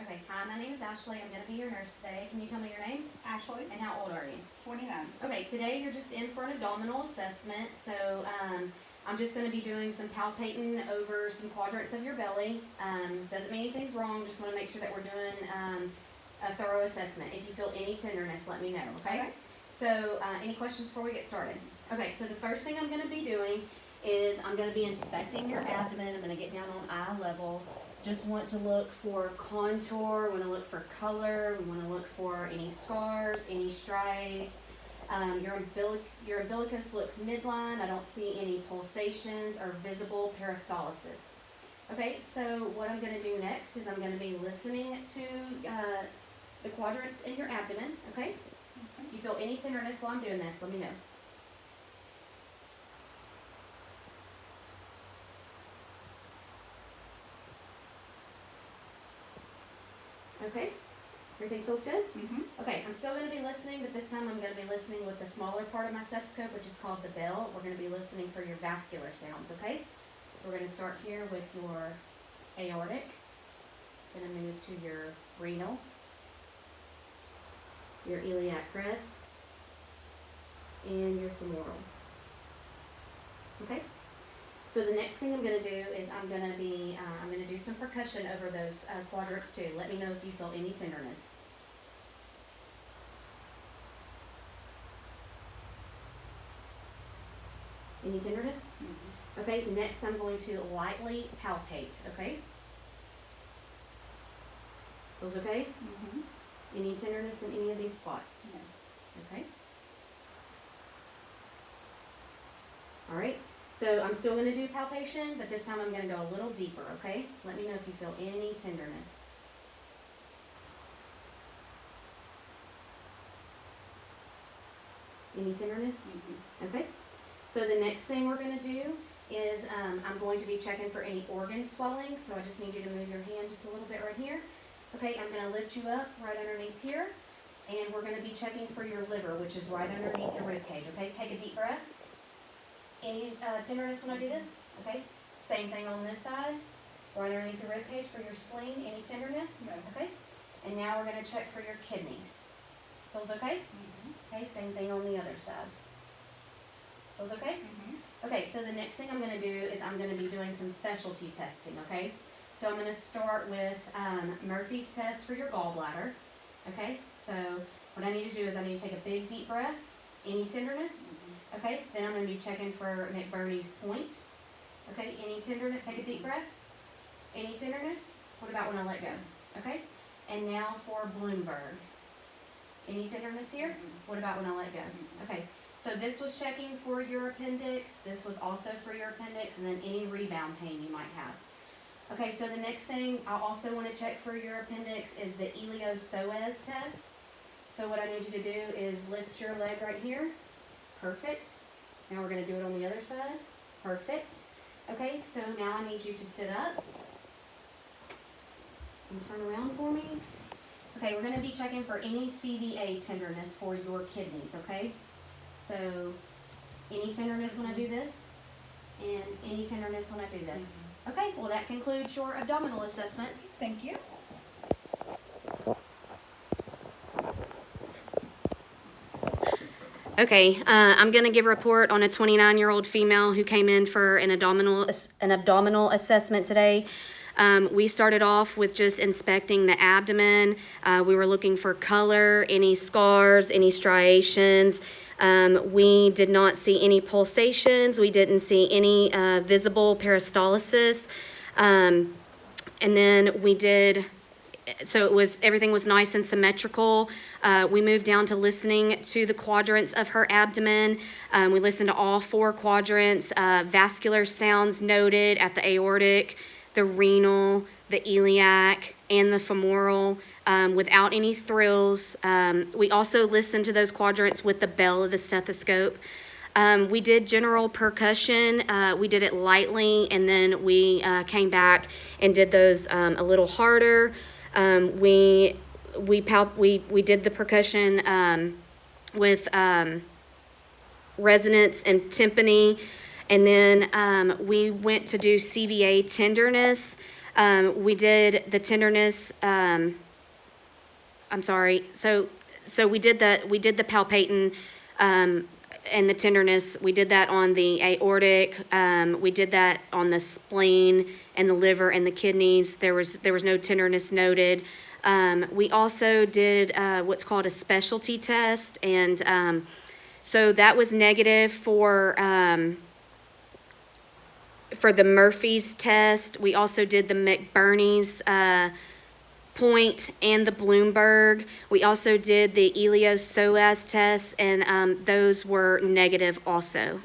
Okay, hi, my name is Ashley. I'm going to be your nurse today. Can you tell me your name Ashley, and how old are you? 29. Okay, today you're just in for an abdominal assessment. So I'm just going to be doing some palpating over some quadrants of your belly. Doesn't mean anything's wrong. Just want to make sure that we're doing a thorough assessment. If you feel any tenderness, let me know, okay? Okay. So any questions before we get started? Okay, so the first thing I'm going to be doing is I'm going to be inspecting your abdomen. I'm going to get down on eye level. Just want to look for contour, want to look for color, we want to look for any scars, any striations. Your umbilicus looks midline. I don't see any pulsations or visible peristalsis. Okay, so what I'm going to do next is I'm going to be listening to the quadrants in your abdomen, okay? If you feel any tenderness while I'm doing this, let me know. Okay, everything feels good? Mm-hmm. Okay, I'm still going to be listening, but this time I'm going to be listening with the smaller part of my stethoscope, which is called the bell. We're going to be listening for your vascular sounds, okay? So we're going to start here with your aortic. Going to move to your renal, your iliac crest, and your femoral. Okay? So the next thing I'm going to do is I'm going to do some percussion over those quadrants too. Let me know if you feel any tenderness. Any tenderness? Mm-hmm. Okay, next I'm going to lightly palpate, okay? Feels okay? Mm-hmm. Any tenderness in any of these spots? No. Okay. All right. So I'm still going to do palpation, but this time I'm going to go a little deeper, okay? Let me know if you feel any tenderness. Any tenderness? Mm-hmm. Okay. So the next thing we're going to do is I'm going to be checking for any organ swelling. So I just need you to move your hand just a little bit right here. Okay, I'm going to lift you up right underneath here. And we're going to be checking for your liver, which is right underneath your rib cage. Okay, take a deep breath. Any tenderness when I do this? Okay. Same thing on this side. Right underneath the rib cage for your spleen. Any tenderness? No. Okay. And now we're going to check for your kidneys. Feels okay? Mm-hmm. Okay, same thing on the other side. Feels okay? Mm-hmm. Okay, so the next thing I'm going to do is I'm going to be doing some specialty testing, okay? So I'm going to start with Murphy's test for your gallbladder, okay? So what I need to do is I need to take a big deep breath. Any tenderness? Mm-hmm. Okay, then I'm going to be checking for McBurney's point. Okay, any tenderness? Take a deep breath. Any tenderness? What about when I let go? Okay, and now for Bloomberg. Any tenderness here? Mm-hmm. What about when I let go? Okay, so this was checking for your appendix. This was also for your appendix, and then any rebound pain you might have. Okay, so the next thing I also want to check for your appendix is the Elio-Soez test. So what I need you to do is lift your leg right here. Perfect. Now we're going to do it on the other side. Perfect. Okay, so now I need you to sit up and turn around for me. Okay, we're going to be checking for any CVA tenderness for your kidneys, okay? So any tenderness when I do this, and any tenderness when I do this. Okay, well that concludes your abdominal assessment. Thank you. Okay, I'm going to give a report on a 29-year-old female who came in for an abdominal assessment today. We started off with just inspecting the abdomen. We were looking for color, any scars, any striations. We did not see any pulsations. We didn't see any visible peristalsis. And then we did, so everything was nice and symmetrical. We moved down to listening to the quadrants of her abdomen. We listened to all 4 quadrants. Vascular sounds noted at the aortic, the renal, the iliac, and the femoral, without any thrills. We also listened to those quadrants with the bell of the stethoscope. We did general percussion. We did it lightly, and then we came back and did those a little harder. We did the percussion with resonance and tympani, and then we went to do CVA tenderness. We did the tenderness, I'm sorry, so we did the palpating, and the tenderness. We did that on the aortic, we did that on the spleen and the liver and the kidneys. There was no tenderness noted. We also did what's called a specialty test, and so that was negative for the Murphy's test. We also did the McBurney's point and the Bloomberg. We also did the Elios-SOAS test, and those were negative also.